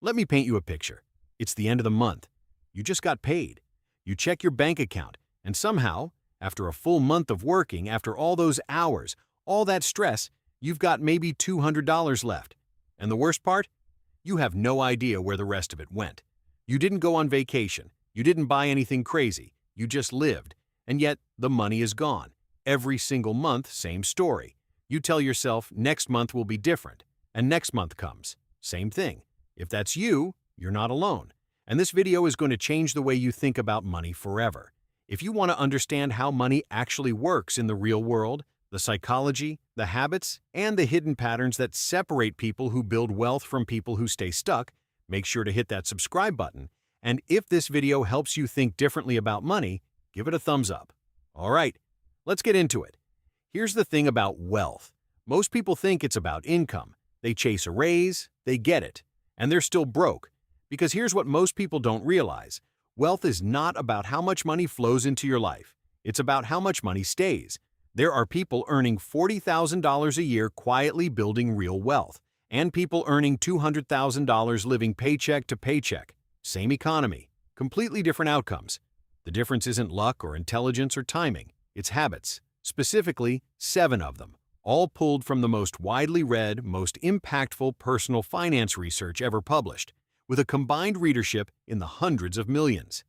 Let me paint you a picture. It's the end of the month. You just got paid. You check your bank account, and somehow, after a full month of working, after all those hours, all that stress, you've got maybe $200 left. And the worst part? You have no idea where the rest of it went. You didn't go on vacation. You didn't buy anything crazy. You just lived. And yet, the money is gone. Every single month, same story. You tell yourself next month will be different. And next month comes. Same thing. If that's you, you're not alone. And this video is going to change the way you think about money forever. If you want to understand how money actually works in the real world, the psychology, the habits, and the hidden patterns that separate people who build wealth from people who stay stuck, make sure to hit that subscribe button. And if this video helps you think differently about money, give it a thumbs up. All right, let's get into it. Here's the thing about wealth. Most people think it's about income. They chase a raise, they get it, and they're still broke. Because here's what most people don't realize. Wealth is not about how much money flows into your life. It's about how much money stays. There are people earning $40,000 a year quietly building real wealth, and people earning $200,000 living paycheck to paycheck. Same economy, completely different outcomes. The difference isn't luck or intelligence or timing. It's habits, specifically 7 of them, all pulled from the most widely read, most impactful personal finance research ever published, with a combined readership in the hundreds of millions.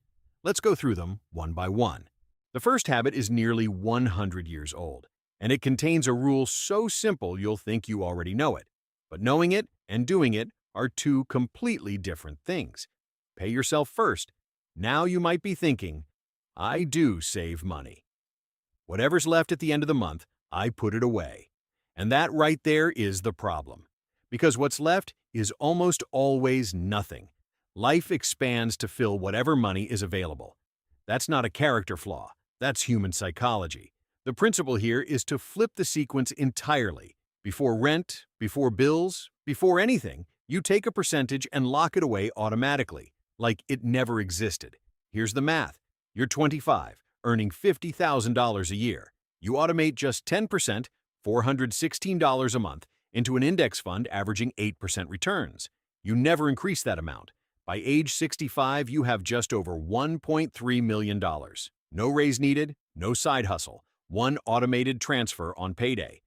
Let's go through them one by one. The first habit is nearly 100 years old, and it contains a rule so simple you'll think you already know it. But knowing it and doing it are two completely different things. Pay yourself first. Now you might be thinking, I do save money. Whatever's left at the end of the month, I put it away. And that right there is the problem. Because what's left is almost always nothing. Life expands to fill whatever money is available. That's not a character flaw. That's human psychology. The principle here is to flip the sequence entirely. Before rent, before bills, before anything, you take a percentage and lock it away automatically, like it never existed. Here's the math. You're 25, earning $50,000 a year. You automate just 10%, $416 a month, into an index fund averaging 8% returns. You never increase that amount. By age 65, you have just over $1.3 million. No raise needed, no side hustle, one automated transfer on payday.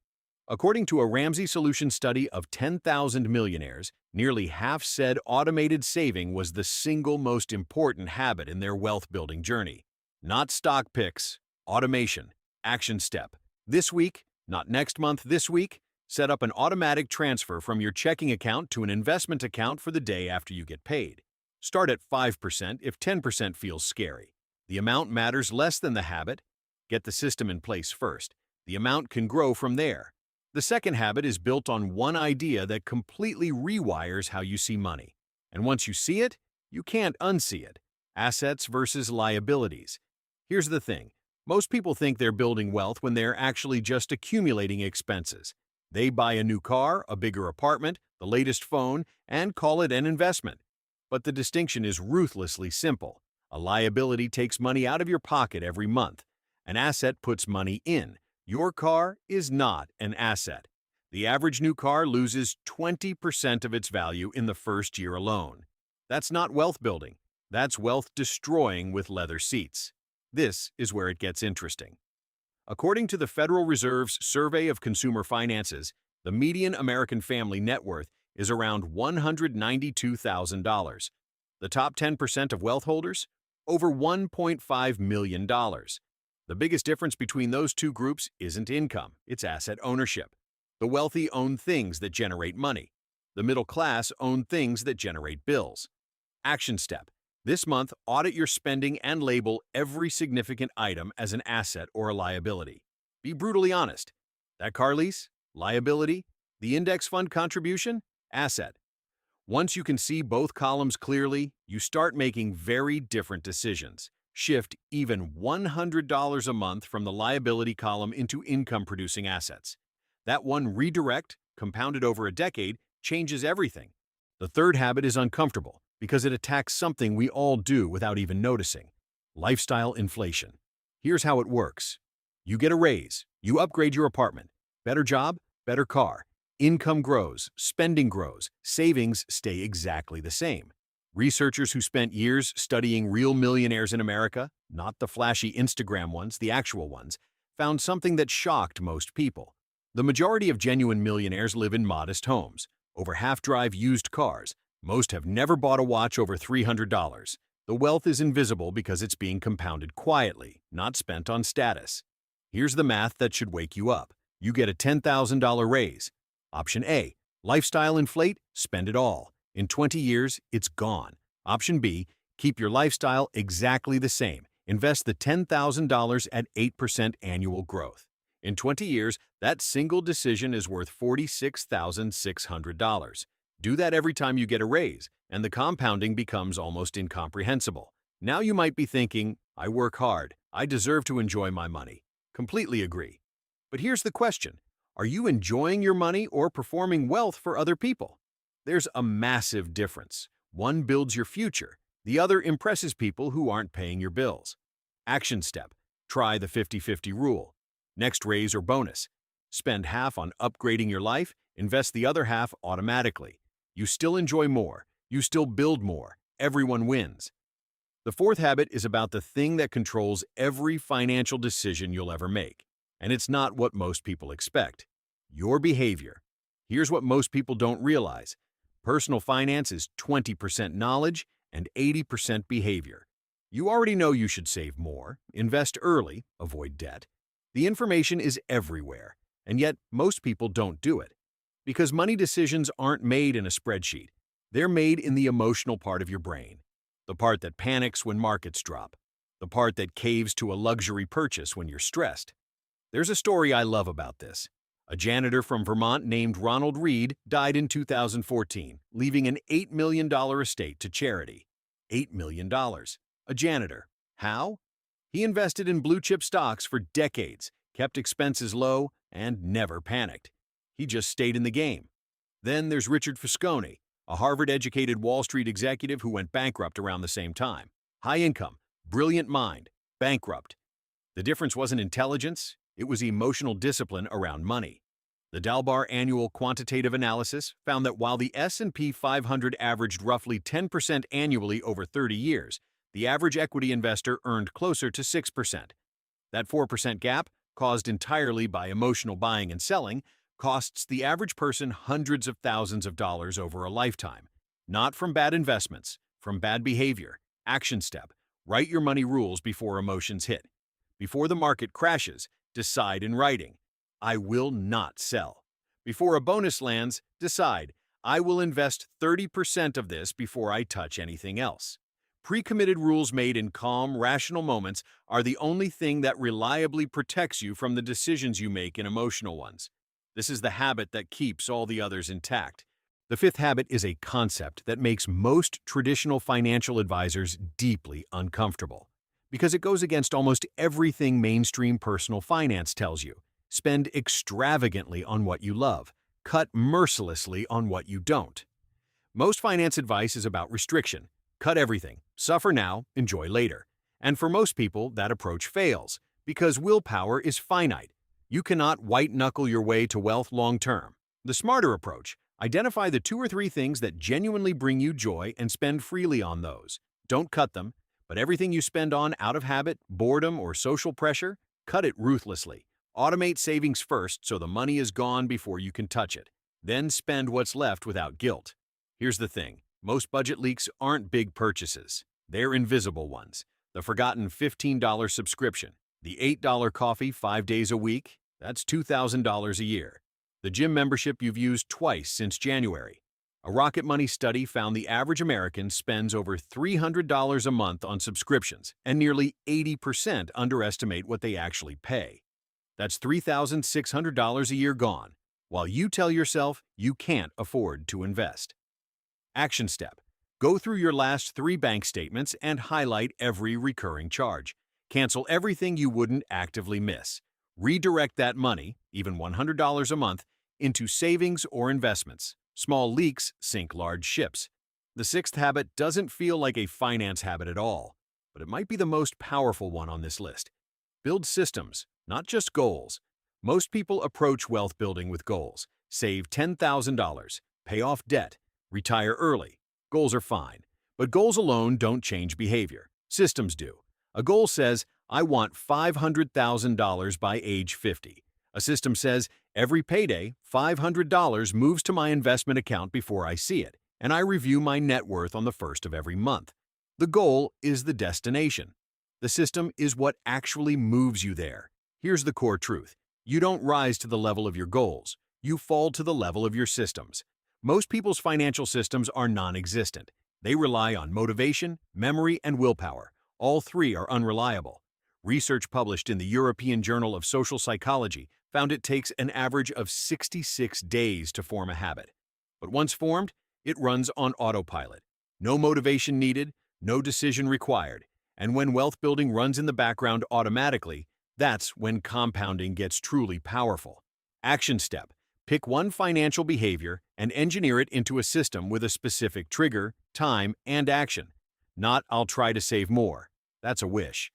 According to a Ramsey Solutions study of 10,000 millionaires, nearly half said automated saving was the single most important habit in their wealth-building journey. Not stock picks, automation, action step. This week, not next month, this week, set up an automatic transfer from your checking account to an investment account for the day after you get paid. Start at 5% if 10% feels scary. The amount matters less than the habit. Get the system in place first. The amount can grow from there. The second habit is built on one idea that completely rewires how you see money. And once you see it, you can't unsee it. Assets versus liabilities. Here's the thing. Most people think they're building wealth when they're actually just accumulating expenses. They buy a new car, a bigger apartment, the latest phone, and call it an investment. But the distinction is ruthlessly simple. A liability takes money out of your pocket every month. An asset puts money in. Your car is not an asset. The average new car loses 20% of its value in the first year alone. That's not wealth building. That's wealth destroying with leather seats. This is where it gets interesting. According to the Federal Reserve's Survey of Consumer Finances, the median American family net worth is around $192,000. The top 10% of wealth holders? Over $1.5 million. The biggest difference between those two groups isn't income, it's asset ownership. The wealthy own things that generate money. The middle class own things that generate bills. Action step. This month, audit your spending and label every significant item as an asset or a liability. Be brutally honest. That car lease? Liability? The index fund contribution? Asset. Once you can see both columns clearly, you start making very different decisions. Shift even $100 a month from the liability column into income-producing assets. That one redirect, compounded over a decade, changes everything. The third habit is uncomfortable because it attacks something we all do without even noticing: lifestyle inflation. Here's how it works. You get a raise, you upgrade your apartment, better job, better car. Income grows, spending grows, savings stay exactly the same. Researchers who spent years studying real millionaires in America, not the flashy Instagram ones, the actual ones, found something that shocked most people. The majority of genuine millionaires live in modest homes. Over half drive used cars. Most have never bought a watch over $300. The wealth is invisible because it's being compounded quietly, not spent on status. Here's the math that should wake you up. You get a $10,000 raise. Option A, lifestyle inflate, spend it all. In 20 years, it's gone. Option B, keep your lifestyle exactly the same. Invest the $10,000 at 8% annual growth. In 20 years, that single decision is worth $46,600. Do that every time you get a raise, and the compounding becomes almost incomprehensible. Now you might be thinking, I work hard. I deserve to enjoy my money. Completely agree. But here's the question. Are you enjoying your money or performing wealth for other people? There's a massive difference. One builds your future. The other impresses people who aren't paying your bills. Action step. Try the 50-50 rule. Next raise or bonus. Spend half on upgrading your life, invest the other half automatically. You still enjoy more. You still build more. Everyone wins. The fourth habit is about the thing that controls every financial decision you'll ever make. And it's not what most people expect. Your behavior. Here's what most people don't realize. Personal finance is 20% knowledge and 80% behavior. You already know you should save more, invest early, avoid debt. The information is everywhere, and yet most people don't do it. Because money decisions aren't made in a spreadsheet. They're made in the emotional part of your brain. The part that panics when markets drop. The part that caves to a luxury purchase when you're stressed. There's a story I love about this. A janitor from Vermont named Ronald Reed died in 2014, leaving an $8 million estate to charity. $8 million. A janitor. How? He invested in blue-chip stocks for decades, kept expenses low, and never panicked. He just stayed in the game. Then there's Richard Foscone, a Harvard-educated Wall Street executive who went bankrupt around the same time. High income, brilliant mind, bankrupt. The difference wasn't intelligence. It was emotional discipline around money. The Dalbar Annual Quantitative Analysis found that while the S&P 500 averaged roughly 10% annually over 30 years, the average equity investor earned closer to 6%. That 4% gap, caused entirely by emotional buying and selling, costs the average person hundreds of thousands of dollars over a lifetime. Not from bad investments, from bad behavior. Action step. Write your money rules before emotions hit. Before the market crashes, decide in writing, I will not sell. Before a bonus lands, decide, I will invest 30% of this before I touch anything else. Pre-committed rules made in calm, rational moments are the only thing that reliably protects you from the decisions you make in emotional ones. This is the habit that keeps all the others intact. The fifth habit is a concept that makes most traditional financial advisors deeply uncomfortable, because it goes against almost everything mainstream personal finance tells you. Spend extravagantly on what you love. Cut mercilessly on what you don't. Most finance advice is about restriction. Cut everything. Suffer now, enjoy later. And for most people, that approach fails, because willpower is finite. You cannot white-knuckle your way to wealth long-term. The smarter approach, identify the 2 or 3 things that genuinely bring you joy and spend freely on those. Don't cut them. But everything you spend on out of habit, boredom, or social pressure, cut it ruthlessly. Automate savings first so the money is gone before you can touch it. Then spend what's left without guilt. Here's the thing. Most budget leaks aren't big purchases. They're invisible ones. The forgotten $15 subscription. The $8 coffee 5 days a week. That's $2,000 a year. The gym membership you've used twice since January. A Rocket Money study found the average American spends over $300 a month on subscriptions, and nearly 80% underestimate what they actually pay. That's $3,600 a year gone, while you tell yourself you can't afford to invest. Action step. Go through your last 3 bank statements and highlight every recurring charge. Cancel everything you wouldn't actively miss. Redirect that money, even $100 a month, into savings or investments. Small leaks sink large ships. The sixth habit doesn't feel like a finance habit at all, but it might be the most powerful one on this list. Build systems, not just goals. Most people approach wealth building with goals. Save $10,000, pay off debt, retire early. Goals are fine, but goals alone don't change behavior. Systems do. A goal says, I want $500,000 by age 50. A system says, every payday, $500 moves to my investment account before I see it, and I review my net worth on the first of every month. The goal is the destination. The system is what actually moves you there. Here's the core truth. You don't rise to the level of your goals. You fall to the level of your systems. Most people's financial systems are non-existent. They rely on motivation, memory, and willpower. All three are unreliable. Research published in the European Journal of Social Psychology found it takes an average of 66 days to form a habit. But once formed, it runs on autopilot. No motivation needed, no decision required. And when wealth building runs in the background automatically, that's when compounding gets truly powerful. Action step. Pick one financial behavior and engineer it into a system with a specific trigger, time, and action. Not, I'll try to save more. That's a wish.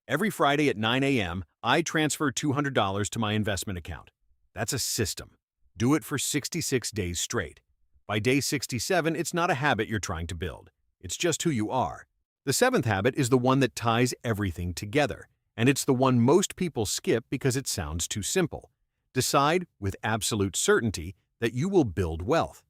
Every Friday at 9 a.m., I transfer $200 to my investment account. That's a system. Do it for 66 days straight. By day 67, it's not a habit you're trying to build. It's just who you are. The seventh habit is the one that ties everything together, and it's the one most people skip because it sounds too simple. Decide with absolute certainty that you will build wealth.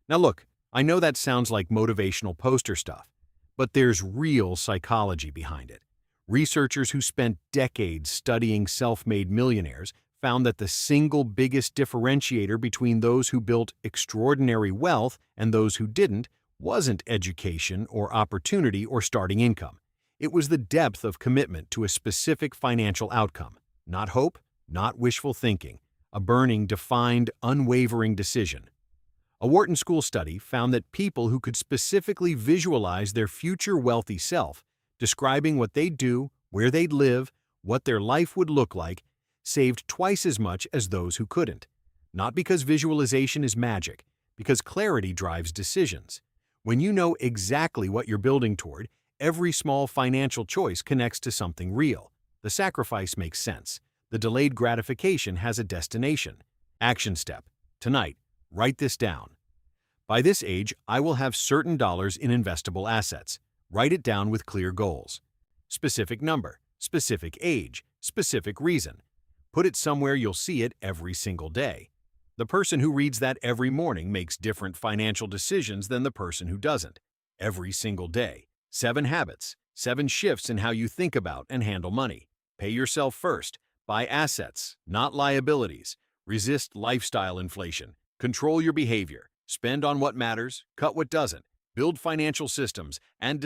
Now look, I know that sounds like motivational poster stuff, but there's real psychology behind it. Researchers who spent decades studying self-made millionaires found that the single biggest differentiator between those who built extraordinary wealth and those who didn't wasn't education or opportunity or starting income. It was the depth of commitment to a specific financial outcome. Not hope, not wishful thinking. A burning, defined, unwavering decision. A Wharton School study found that people who could specifically visualize their future wealthy self, describing what they'd do, where they'd live, what their life would look like, saved twice as much as those who couldn't. Not because visualization is magic, because clarity drives decisions. When you know exactly what you're building toward, every small financial choice connects to something real. The sacrifice makes sense. The delayed gratification has a destination. Action step. Tonight, write this down. By this age, I will have certain dollars in investable assets. Write it down with clear goals. Specific number, specific age, specific reason. Put it somewhere you'll see it every single day. The person who reads that every morning makes different financial decisions than the person who doesn't. Every single day. 7 habits, 7 shifts in how you think about and handle money. Pay yourself first. Buy assets, not liabilities. Resist lifestyle inflation. Control your behavior. Spend on what matters, cut what doesn't. Build financial systems, and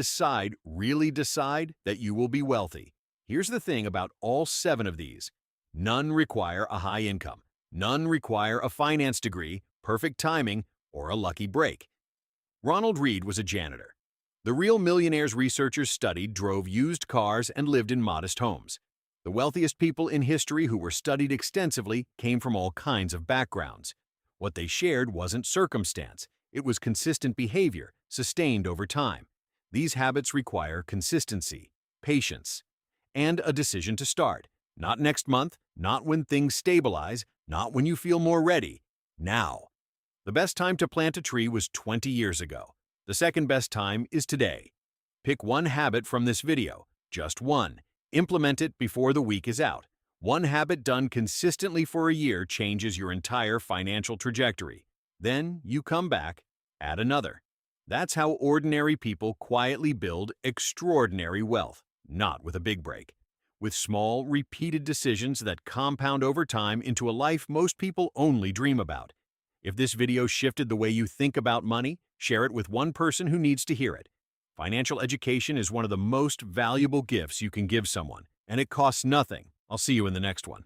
really decide that you will be wealthy. Here's the thing about all 7 of these. None require a high income. None require a finance degree, perfect timing, or a lucky break. Ronald Read was a janitor. The real millionaires researchers studied drove used cars and lived in modest homes. The wealthiest people in history who were studied extensively came from all kinds of backgrounds. What they shared wasn't circumstance. It was consistent behavior, sustained over time. These habits require consistency, patience, and a decision to start. Not next month, not when things stabilize, not when you feel more ready. Now. The best time to plant a tree was 20 years ago. The second best time is today. Pick one habit from this video, just one. Implement it before the week is out. One habit done consistently for a year changes your entire financial trajectory. Then you come back, add another. That's how ordinary people quietly build extraordinary wealth, not with a big break. With small, repeated decisions that compound over time into a life most people only dream about. If this video shifted the way you think about money, share it with one person who needs to hear it. Financial education is one of the most valuable gifts you can give someone, and it costs nothing. I'll see you in the next one.